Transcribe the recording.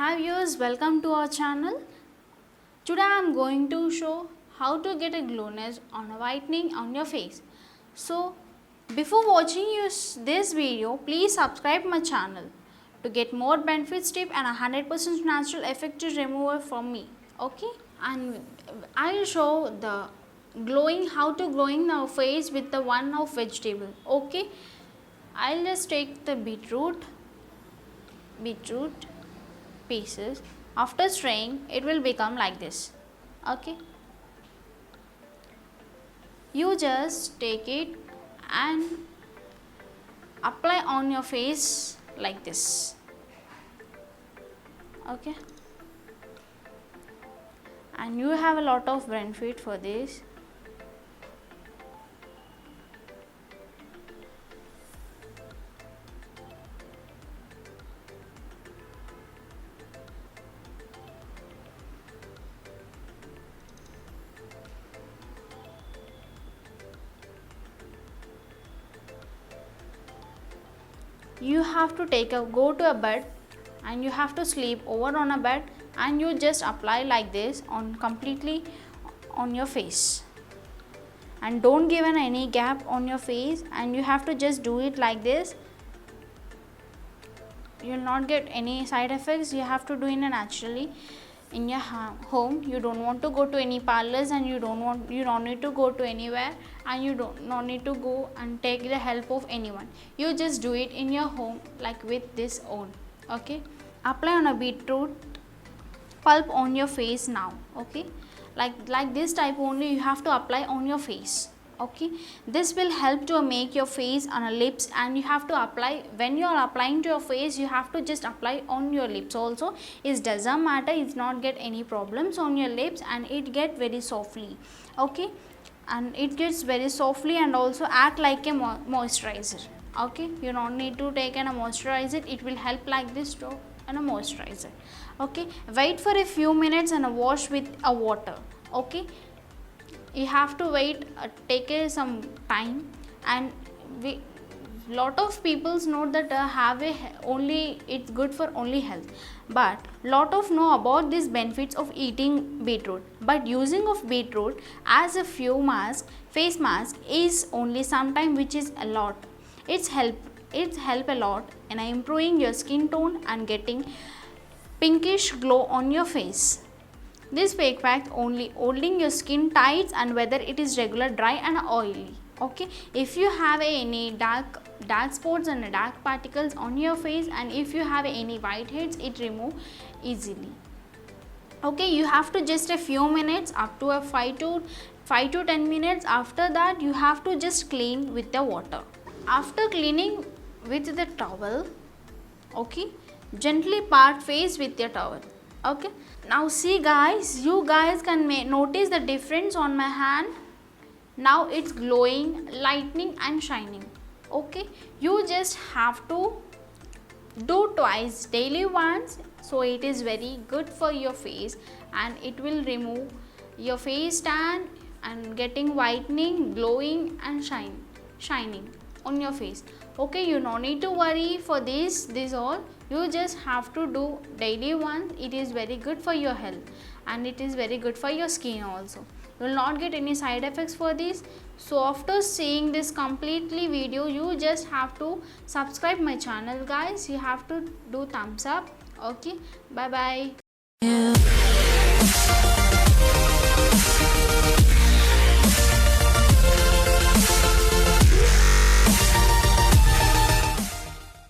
Hi viewers, welcome to our channel. Today I am going to show how to get a glowness on a whitening on your face. So before watching this video, please subscribe my channel to get more benefits tip and a 100% natural effective remover from me. Okay, and I will show the how to glowing our face with the one of vegetable. Okay, I'll just take the beetroot pieces. After straining, it will become like this. Okay, you just take it and apply on your face like this. Okay, and you have a lot of benefit for this. You have to go to a bed and you have to sleep over on a bed, and you just apply like this on completely on your face, and don't give any gap on your face, and you have to just do it like this. You will not get any side effects. You have to do it naturally in your home. You don't want to go to any parlors, and you don't need to go to anywhere, and you don't need to go and take the help of anyone. You just do it in your home like with this own. Okay, apply on a beetroot pulp on your face now. Okay, like this type only you have to apply on your face. Okay, this will help to make your face and lips, and you have to apply when you are applying to your face. You have to just apply on your lips also. It doesn't matter, it's not get any problems on your lips, and it get very softly. Okay, and it gets very softly and also act like a moisturizer. Okay, you don't need to take a moisturizer. It will help like this to and a moisturizer. Okay, wait for a few minutes and wash with a water. Okay, you have to wait, take some time, and lot of people know that it's good for only health, but lot of know about these benefits of eating beetroot, but using of beetroot as a face mask is only sometime, which is a lot. It's help a lot in improving your skin tone and getting pinkish glow on your face. This fake pack only holding your skin tight, and whether it is regular, dry and oily. Okay, if you have any dark spots and dark particles on your face, and if you have any whiteheads, it remove easily. Okay, you have to just a few minutes, up to a 5 to 10 minutes. After that, you have to just clean with the water. After cleaning with the towel, okay, gently part face with your towel. Okay, now see guys, you guys can notice the difference on my hand. Now it's glowing, lightening and shining. Okay, you just have to do twice daily once, so it is very good for your face, and it will remove your face tan and getting whitening, glowing and shining on your face. Okay, you no need to worry for this all. You just have to do daily once. It is very good for your health, and it is very good for your skin also. You will not get any side effects for this. So after seeing this completely video, you just have to subscribe my channel guys. You have to do thumbs up. Okay, bye bye.